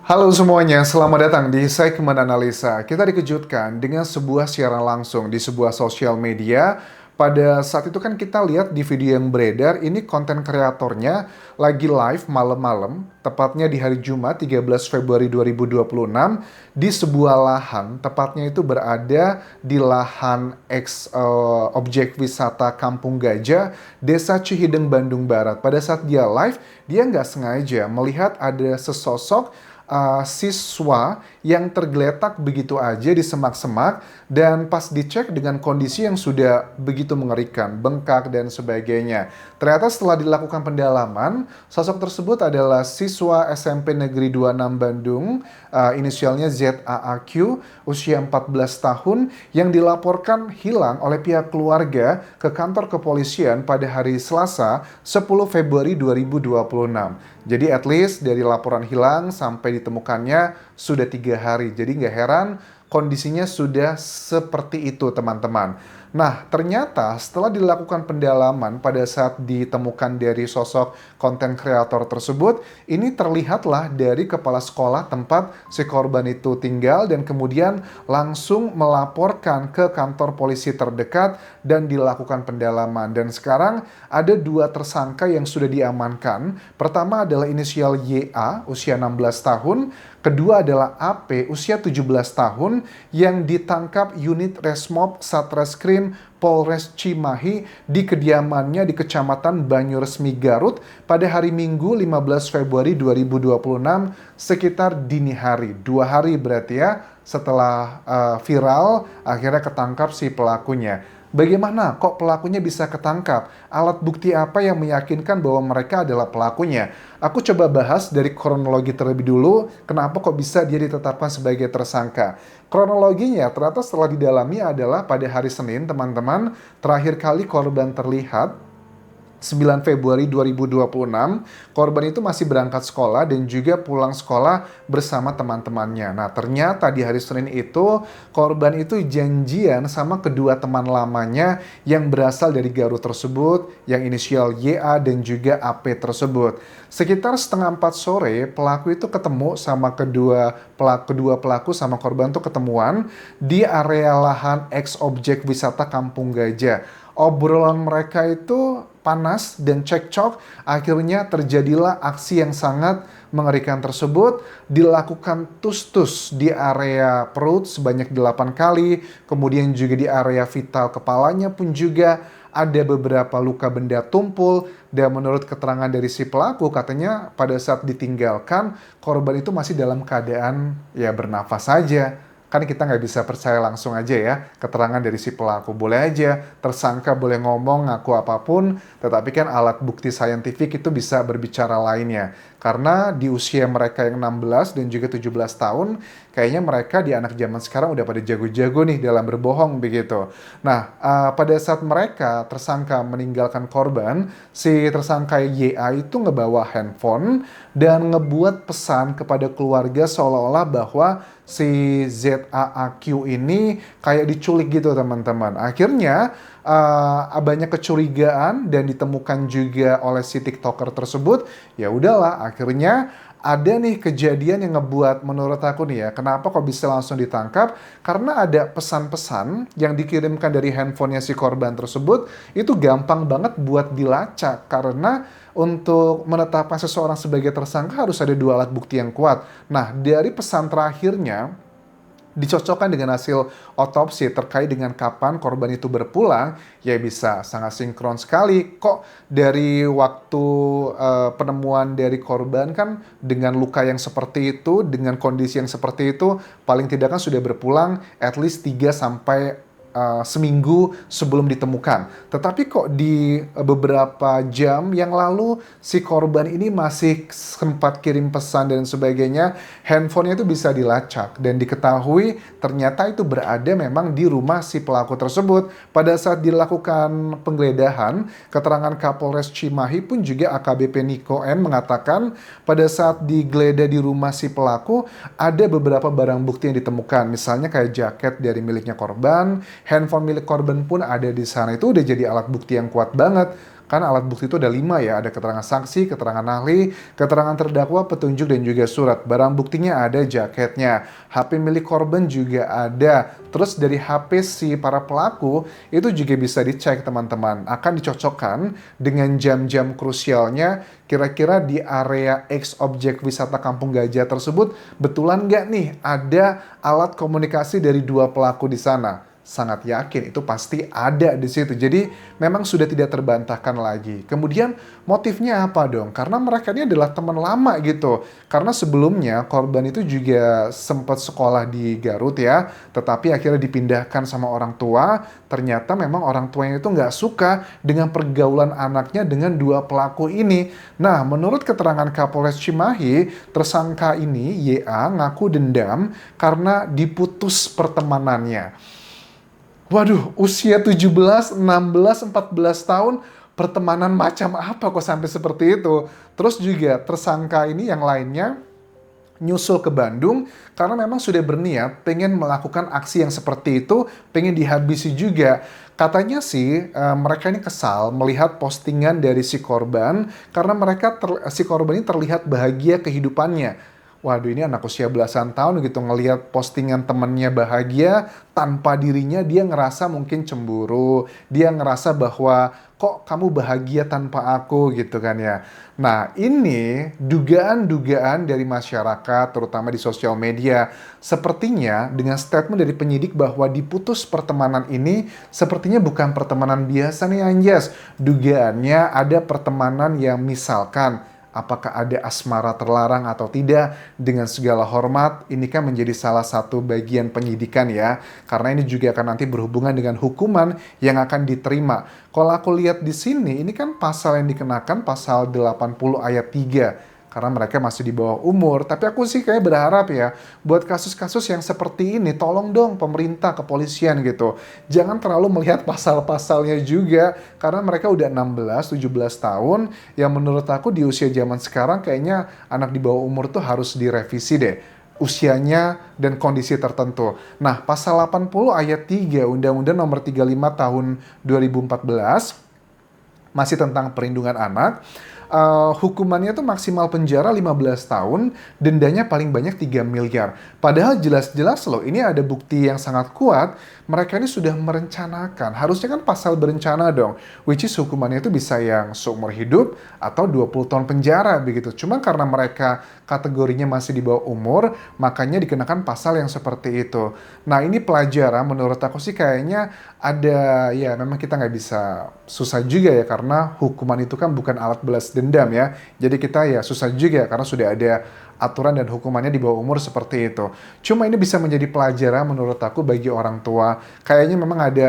Halo semuanya, selamat datang di segmen analisa. Kita dikejutkan dengan sebuah siaran langsung di sebuah sosial media. Pada saat itu kan kita lihat di video yang beredar, ini konten kreatornya lagi live malam-malam, tepatnya di hari Jumat 13 Februari 2026, di sebuah lahan, tepatnya itu berada di lahan objek wisata Kampung Gajah, Desa Cihideng, Bandung Barat. Pada saat dia live, dia nggak sengaja melihat ada sesosok siswa yang tergeletak begitu aja di semak-semak, dan pas dicek dengan kondisi yang sudah begitu mengerikan, bengkak dan sebagainya. Ternyata setelah dilakukan pendalaman, sosok tersebut adalah siswa SMP Negeri 26 Bandung, inisialnya ZAAQ, usia 14 tahun, yang dilaporkan hilang oleh pihak keluarga ke kantor kepolisian pada hari Selasa 10 Februari 2026. Jadi at least dari laporan hilang sampai ditemukannya sudah 3 hari. Jadi nggak heran kondisinya sudah seperti itu, teman-teman. Nah, ternyata setelah dilakukan pendalaman pada saat ditemukan dari sosok konten kreator tersebut, ini terlihatlah dari kepala sekolah tempat si korban itu tinggal dan kemudian langsung melaporkan ke kantor polisi terdekat dan dilakukan pendalaman. Dan sekarang ada 2 tersangka yang sudah diamankan. Pertama adalah inisial YA, usia 16 tahun. Kedua adalah AP, usia 17 tahun, yang ditangkap unit Resmob Satreskrim Polres Cimahi di kediamannya di Kecamatan Banyuresmi, Garut pada hari Minggu 15 Februari 2026 sekitar dini hari. 2 hari berarti ya setelah viral, akhirnya ketangkap si pelakunya. Bagaimana kok pelakunya bisa ketangkap? Alat bukti apa yang meyakinkan bahwa mereka adalah pelakunya? Aku coba bahas dari kronologi terlebih dulu, kenapa kok bisa dia ditetapkan sebagai tersangka. Kronologinya ternyata setelah didalami adalah pada hari Senin, teman-teman, terakhir kali korban terlihat 9 Februari 2026, korban itu masih berangkat sekolah dan juga pulang sekolah bersama teman-temannya. Nah, ternyata di hari Senin itu, korban itu janjian sama kedua teman lamanya yang berasal dari Garut tersebut, yang inisial YA dan juga AP tersebut. Sekitar setengah 4 sore, pelaku itu ketemu sama kedua pelaku sama korban tuh ketemuan di area lahan objek wisata Kampung Gajah. Obrolan mereka itu panas dan cekcok, akhirnya terjadilah aksi yang sangat mengerikan tersebut, dilakukan tus-tus di area perut sebanyak 8 kali, kemudian juga di area vital kepalanya pun juga ada beberapa luka benda tumpul, dan menurut keterangan dari si pelaku, katanya pada saat ditinggalkan, korban itu masih dalam keadaan ya bernafas saja. Kan kita nggak bisa percaya langsung aja ya keterangan dari si pelaku. Boleh aja tersangka boleh ngomong, ngaku apapun, tetapi kan alat bukti saintifik itu bisa berbicara lainnya. Karena di usia mereka yang 16 dan juga 17 tahun, kayaknya mereka di anak zaman sekarang udah pada jago-jago nih dalam berbohong begitu. Nah, pada saat mereka tersangka meninggalkan korban, si tersangka YA itu ngebawa handphone dan ngebuat pesan kepada keluarga seolah-olah bahwa si ZAAQ ini kayak diculik gitu, teman-teman. Akhirnya banyak kecurigaan dan ditemukan juga oleh si TikToker tersebut. Ya udahlah, akhirnya ada nih kejadian yang ngebuat menurut aku nih ya, kenapa kok bisa langsung ditangkap? Karena ada pesan-pesan yang dikirimkan dari handphonenya si korban tersebut, itu gampang banget buat dilacak, karena untuk menetapkan seseorang sebagai tersangka harus ada 2 alat bukti yang kuat. Nah, dari pesan terakhirnya dicocokkan dengan hasil otopsi terkait dengan kapan korban itu berpulang, ya bisa sangat sinkron sekali. Kok dari waktu penemuan dari korban kan dengan luka yang seperti itu, dengan kondisi yang seperti itu, paling tidak kan sudah berpulang at least 3 sampai seminggu sebelum ditemukan. Tetapi kok di beberapa jam yang lalu si korban ini masih sempat kirim pesan dan sebagainya, handphonenya itu bisa dilacak dan diketahui ternyata itu berada memang di rumah si pelaku tersebut. Pada saat dilakukan penggeledahan, keterangan Kapolres Cimahi pun juga AKBP Niko N mengatakan pada saat digeledah di rumah si pelaku ada beberapa barang bukti yang ditemukan, misalnya kayak jaket dari miliknya korban, Handphone milik korban pun ada di sana. Itu udah jadi alat bukti yang kuat banget. Kan alat bukti itu ada 5 ya, ada keterangan saksi, keterangan ahli, keterangan terdakwa, petunjuk, dan juga surat. Barang buktinya ada jaketnya, HP milik korban juga ada. Terus dari HP si para pelaku, itu juga bisa dicek teman-teman. Akan dicocokkan dengan jam-jam krusialnya, kira-kira di area X objek wisata Kampung Gajah tersebut, betulan nggak nih ada alat komunikasi dari dua pelaku di sana? Sangat yakin itu pasti ada di situ. Jadi memang sudah tidak terbantahkan lagi. Kemudian motifnya apa dong? Karena mereka ini adalah teman lama gitu. Karena sebelumnya korban itu juga sempat sekolah di Garut ya, tetapi akhirnya dipindahkan sama orang tua. Ternyata memang orang tuanya itu nggak suka dengan pergaulan anaknya dengan dua pelaku ini. Nah, menurut keterangan Kapolres Cimahi, tersangka ini YA ngaku dendam karena diputus pertemanannya. Waduh, usia 17, 16, 14 tahun, pertemanan macam apa kok sampai seperti itu? Terus juga tersangka ini yang lainnya nyusul ke Bandung karena memang sudah berniat pengen melakukan aksi yang seperti itu, pengen dihabisi juga. Katanya sih mereka ini kesal melihat postingan dari si korban karena si korban ini terlihat bahagia kehidupannya. Waduh, ini anak usia belasan tahun gitu ngelihat postingan temennya bahagia tanpa dirinya, dia ngerasa mungkin cemburu, dia ngerasa bahwa kok kamu bahagia tanpa aku gitu kan ya. Nah, ini dugaan-dugaan dari masyarakat terutama di sosial media. Sepertinya dengan statement dari penyidik bahwa diputus pertemanan ini sepertinya bukan pertemanan biasa nih Anjas. Dugaannya ada pertemanan yang misalkan apakah ada asmara terlarang atau tidak, dengan segala hormat, ini kan menjadi salah satu bagian penyidikan ya. Karena ini juga akan nanti berhubungan dengan hukuman yang akan diterima. Kalau aku lihat di sini, ini kan pasal yang dikenakan pasal 80 ayat 3. Karena mereka masih di bawah umur. Tapi aku sih kayak berharap ya, buat kasus-kasus yang seperti ini, tolong dong pemerintah, kepolisian gitu. Jangan terlalu melihat pasal-pasalnya juga, karena mereka udah 16, 17 tahun, yang menurut aku di usia zaman sekarang kayaknya anak di bawah umur tuh harus direvisi deh usianya dan kondisi tertentu. Nah, pasal 80 ayat 3 Undang-Undang Nomor 35 Tahun 2014 masih tentang perlindungan anak. Hukumannya tuh maksimal penjara 15 tahun, dendanya paling banyak 3 miliar. Padahal jelas-jelas loh, ini ada bukti yang sangat kuat, mereka ini sudah merencanakan. Harusnya kan pasal berencana dong, which is hukumannya itu bisa yang seumur hidup atau 20 tahun penjara begitu. Cuma karena mereka kategorinya masih di bawah umur, makanya dikenakan pasal yang seperti itu. Nah, ini pelajaran menurut aku sih kayaknya ada, ya memang kita nggak bisa, susah juga ya karena hukuman itu kan bukan alat balas dendam ya. Jadi kita ya susah juga karena sudah ada aturan dan hukumannya di bawah umur seperti itu. Cuma ini bisa menjadi pelajaran menurut aku bagi orang tua. Kayaknya memang ada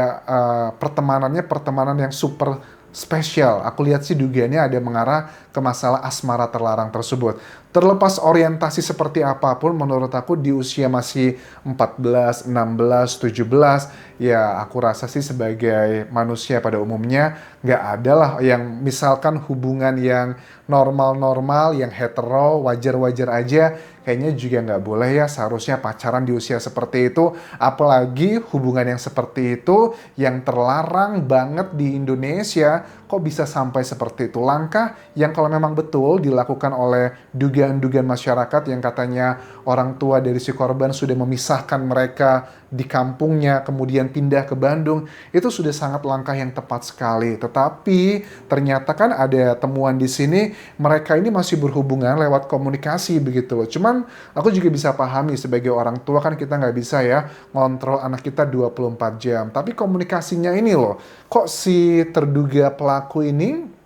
pertemanan yang super spesial. Aku lihat sih dugaannya ada mengarah ke masalah asmara terlarang tersebut. Terlepas orientasi seperti apapun, menurut aku di usia masih 14, 16, 17, ya aku rasa sih sebagai manusia pada umumnya, nggak ada lah yang misalkan hubungan yang normal-normal, yang hetero, wajar-wajar aja, kayaknya juga nggak boleh ya seharusnya pacaran di usia seperti itu, apalagi hubungan yang seperti itu, yang terlarang banget di Indonesia, kok bisa sampai seperti itu. Langkah yang kalau memang betul dilakukan oleh dugaan-dugaan masyarakat yang katanya orang tua dari si korban sudah memisahkan mereka di kampungnya, kemudian pindah ke Bandung, itu sudah sangat langkah yang tepat sekali. Tetapi ternyata kan ada temuan di sini, mereka ini masih berhubungan lewat komunikasi begitu loh. Cuman aku juga bisa pahami sebagai orang tua kan kita nggak bisa ya ngontrol anak kita 24 jam. Tapi komunikasinya ini loh, kok si terduga pelaku ini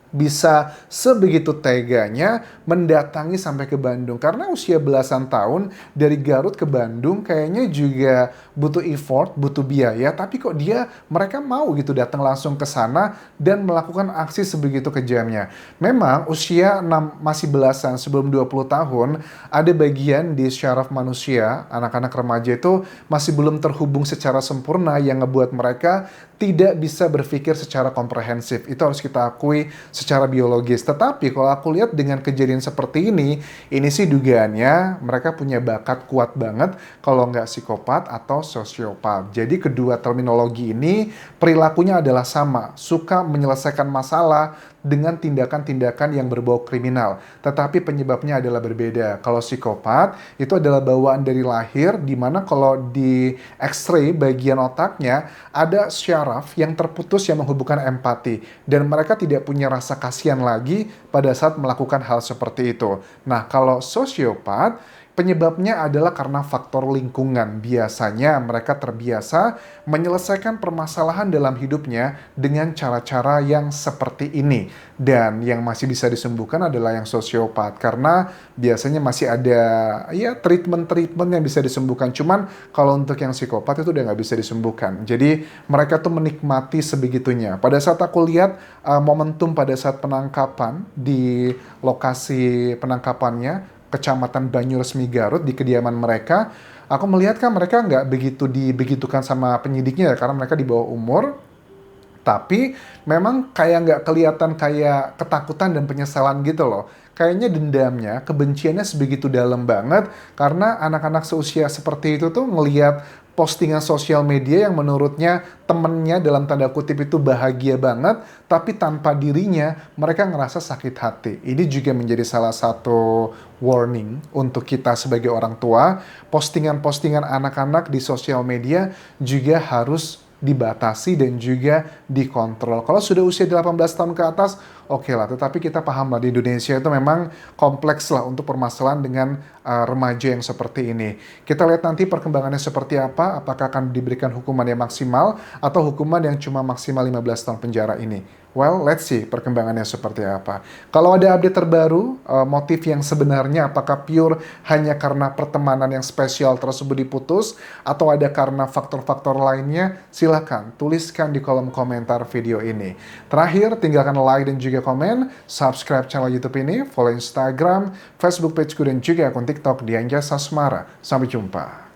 bisa sebegitu teganya mendatangi sampai ke Bandung. Karena usia belasan tahun dari Garut ke Bandung kayaknya juga butuh effort, butuh biaya. Tapi kok mereka mau gitu datang langsung ke sana dan melakukan aksi sebegitu kejamnya. Memang usia masih belasan sebelum 20 tahun, ada bagian di syaraf manusia, anak-anak remaja itu masih belum terhubung secara sempurna yang ngebuat mereka tidak bisa berpikir secara komprehensif. Itu harus kita akui secara biologis. Tetapi kalau aku lihat dengan kejadian seperti ini sih dugaannya mereka punya bakat kuat banget kalau nggak psikopat atau sosiopat. Jadi kedua terminologi ini perilakunya adalah sama, suka menyelesaikan masalah dengan tindakan-tindakan yang berbau kriminal. Tetapi penyebabnya adalah berbeda. Kalau psikopat itu adalah bawaan dari lahir, di mana kalau di X-ray bagian otaknya ada syaraf yang terputus yang menghubungkan empati. Dan mereka tidak punya rasa kasihan lagi pada saat melakukan hal seperti itu. Nah, kalau sosiopat, penyebabnya adalah karena faktor lingkungan. Biasanya mereka terbiasa menyelesaikan permasalahan dalam hidupnya dengan cara-cara yang seperti ini. Dan yang masih bisa disembuhkan adalah yang sosiopat. Karena biasanya masih ada ya treatment-treatment yang bisa disembuhkan. Cuman kalau untuk yang psikopat itu udah nggak bisa disembuhkan. Jadi mereka tuh menikmati sebegitunya. Pada saat aku lihat momentum pada saat penangkapan di lokasi penangkapannya, Kecamatan Banyuresmi Garut di kediaman mereka, aku melihat kan mereka nggak begitu dibegitukan sama penyidiknya ya, karena mereka di bawah umur. Tapi memang kayak nggak kelihatan kayak ketakutan dan penyesalan gitu loh. Kayaknya dendamnya, kebenciannya sebegitu dalam banget karena anak-anak seusia seperti itu tuh ngelihat postingan sosial media yang menurutnya temennya dalam tanda kutip itu bahagia banget, tapi tanpa dirinya mereka ngerasa sakit hati. Ini juga menjadi salah satu warning untuk kita sebagai orang tua. Postingan-postingan anak-anak di sosial media juga harus dibatasi dan juga dikontrol. Kalau sudah usia 18 tahun ke atas, oke lah. Tetapi kita paham lah di Indonesia itu memang kompleks lah untuk permasalahan dengan remaja yang seperti ini. Kita lihat nanti perkembangannya seperti apa, apakah akan diberikan hukuman yang maksimal atau hukuman yang cuma maksimal 15 tahun penjara ini. Well, let's see perkembangannya seperti apa. Kalau ada update terbaru, motif yang sebenarnya apakah pure hanya karena pertemanan yang spesial tersebut diputus, atau ada karena faktor-faktor lainnya, silakan tuliskan di kolom komentar video ini. Terakhir, tinggalkan like dan juga komen, subscribe channel YouTube ini, follow Instagram, Facebook pageku dan juga akun TikTok di Anjas Asmara. Sampai jumpa.